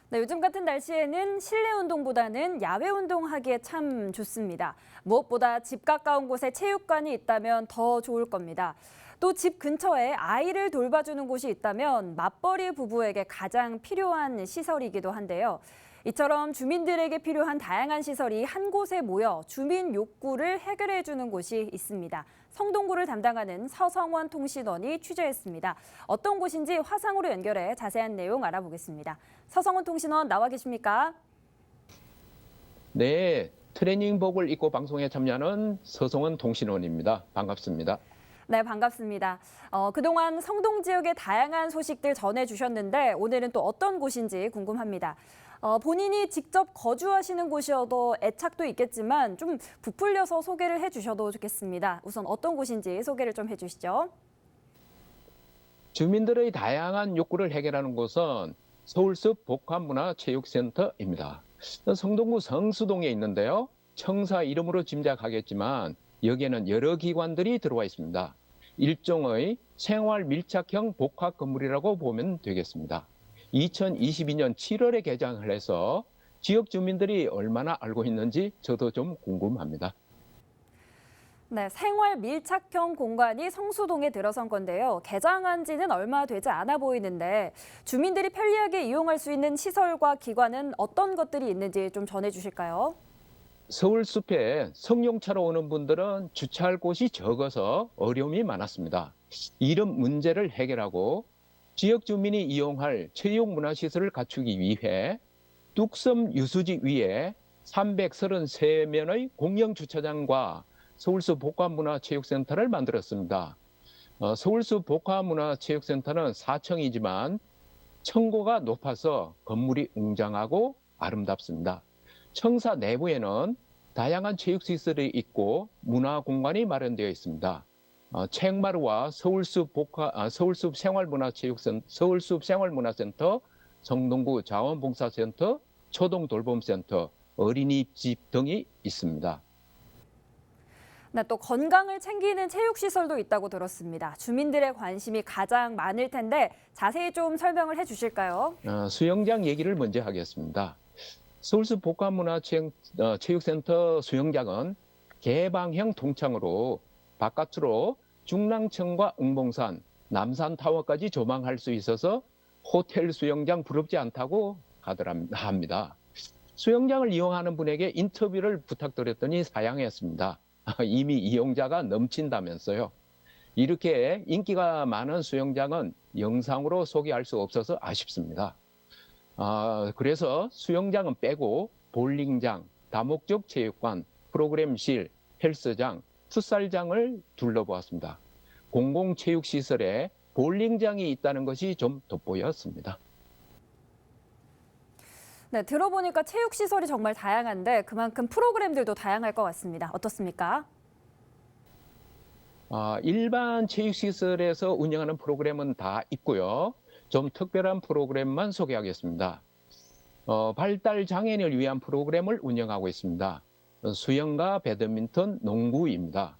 네, 요즘 같은 날씨에는 실내 운동보다는 야외 운동하기에 참 좋습니다. 무엇보다 집 가까운 곳에 체육관이 있다면 더 좋을 겁니다. 또 집 근처에 아이를 돌봐주는 곳이 있다면 맞벌이 부부에게 가장 필요한 시설이기도 한데요. 이처럼 주민들에게 필요한 다양한 시설이 한 곳에 모여 주민 욕구를 해결해 주는 곳이 있습니다. 성동구를 담당하는 서성원 통신원이 취재했습니다. 어떤 곳인지 화상으로 연결해 자세한 내용 알아보겠습니다. 서성원 통신원 나와 계십니까? 네, 트레이닝복을 입고 방송에 참여하는 서성원 통신원입니다. 반갑습니다. 네, 반갑습니다. 그동안 성동 지역의 다양한 소식들 전해주셨는데 오늘은 또 어떤 곳인지 궁금합니다. 본인이 직접 거주하시는 곳이어도 애착도 있겠지만 좀 부풀려서 소개를 해주셔도 좋겠습니다. 우선 어떤 곳인지 소개를 좀 해주시죠. 주민들의 다양한 욕구를 해결하는 곳은 서울숲 복합문화체육센터입니다. 성동구 성수동에 있는데요. 청사 이름으로 짐작하겠지만 여기에는 여러 기관들이 들어와 있습니다. 일종의 생활 밀착형 복합 건물이라고 보면 되겠습니다. 2022년 7월에 개장을 해서 지역 주민들이 얼마나 알고 있는지 저도 좀 궁금합니다. 네, 생활 밀착형 공간이 성수동에 들어선 건데요. 개장한 지는 얼마 되지 않아 보이는데 주민들이 편리하게 이용할 수 있는 시설과 기관은 어떤 것들이 있는지 좀 전해주실까요? 서울숲에 성용차로 오는 분들은 주차할 곳이 적어서 어려움이 많았습니다. 이런 문제를 해결하고 지역 주민이 이용할 체육문화시설을 갖추기 위해 뚝섬 유수지 위에 333면의 공영 주차장과 서울숲 복합문화체육센터를 만들었습니다. 서울숲 복합문화체육센터는 4층이지만 층고가 높아서 건물이 웅장하고 아름답습니다. 청사 내부에는 다양한 체육시설이 있고 문화공간이 마련되어 있습니다. 책마루와 서울숲 생활문화센터, 성동구 자원봉사센터, 초동돌봄센터, 어린이집 등이 있습니다. 네, 또 건강을 챙기는 체육시설도 있다고 들었습니다. 주민들의 관심이 가장 많을 텐데 자세히 좀 설명을 해주실까요? 수영장 얘기를 먼저 하겠습니다. 서울숲 복합문화체육센터 수영장은 개방형 통창으로 바깥으로 중랑천과 응봉산, 남산타워까지 조망할 수 있어서 호텔 수영장 부럽지 않다고 합니다. 수영장을 이용하는 분에게 인터뷰를 부탁드렸더니 사양했습니다. 이미 이용자가 넘친다면서요. 이렇게 인기가 많은 수영장은 영상으로 소개할 수 없어서 아쉽습니다. 그래서 수영장은 빼고 볼링장, 다목적 체육관, 프로그램실, 헬스장, 풋살장을 둘러보았습니다. 공공체육시설에 볼링장이 있다는 것이 좀 돋보였습니다. 네, 들어보니까 체육시설이 정말 다양한데 그만큼 프로그램들도 다양할 것 같습니다. 어떻습니까? 일반 체육시설에서 운영하는 프로그램은 다 있고요. 좀 특별한 프로그램만 소개하겠습니다. 발달 장애인을 위한 프로그램을 운영하고 있습니다. 수영과 배드민턴, 농구입니다.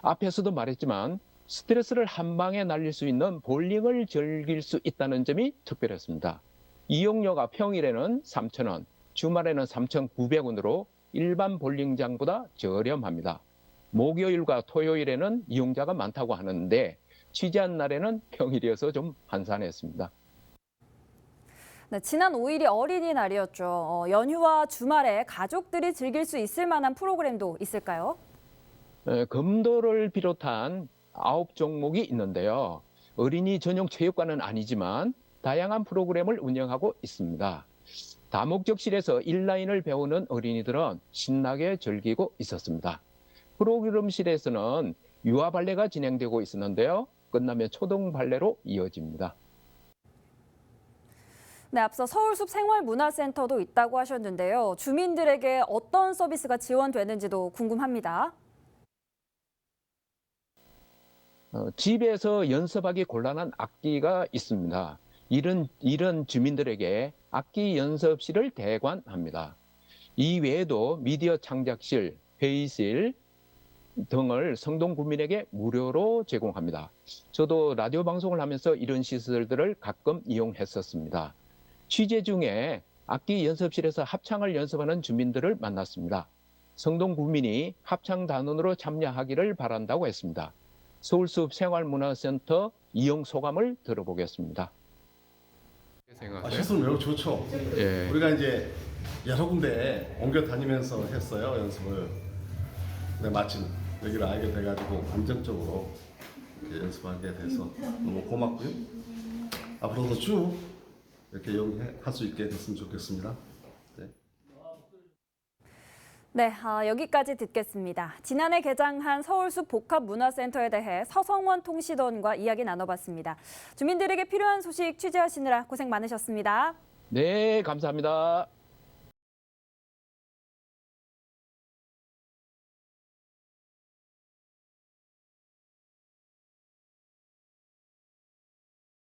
앞에서도 말했지만 스트레스를 한 방에 날릴 수 있는 볼링을 즐길 수 있다는 점이 특별했습니다. 이용료가 평일에는 3,000원, 주말에는 3,900원으로 일반 볼링장보다 저렴합니다. 목요일과 토요일에는 이용자가 많다고 하는데 취재한 날에는 평일이어서 좀 한산했습니다. 네, 지난 5일이 어린이날이었죠. 연휴와 주말에 가족들이 즐길 수 있을 만한 프로그램도 있을까요? 검도를 비롯한 9종목이 있는데요. 어린이 전용 체육관은 아니지만 다양한 프로그램을 운영하고 있습니다. 다목적실에서 인라인을 배우는 어린이들은 신나게 즐기고 있었습니다. 프로그램실에서는 유아 발레가 진행되고 있었는데요. 끝나면 초등 발레로 이어집니다. 네, 앞서 서울숲 생활문화센터도 있다고 하셨는데요. 주민들에게 어떤 서비스가 지원되는지도 궁금합니다. 집에서 연습하기 곤란한 악기가 있습니다. 이런 주민들에게 악기 연습실을 대관합니다. 이 외에도 미디어 창작실, 회의실 등을 성동 구민에게 무료로 제공합니다. 저도 라디오 방송을 하면서 이런 시설들을 가끔 이용했었습니다. 취재 중에 악기 연습실에서 합창을 연습하는 주민들을 만났습니다. 성동 구민이 합창 단원으로 참여하기를 바란다고 했습니다. 서울숲 생활문화센터 이용 소감을 들어보겠습니다. 실수는 매우 좋죠. 예. 우리가 이제 여러 군데 옮겨 다니면서 했어요, 연습을. 근데 마침 여기를 알게 돼가지고 안정적으로 이렇게 연습하게 돼서 너무 고맙고요. 앞으로도 쭉 이렇게 이용할 수 있게 됐으면 좋겠습니다. 네. 네, 여기까지 듣겠습니다. 지난해 개장한 서울숲 복합문화센터에 대해 서성원 통시던과 이야기 나눠봤습니다. 주민들에게 필요한 소식 취재하시느라 고생 많으셨습니다. 네, 감사합니다.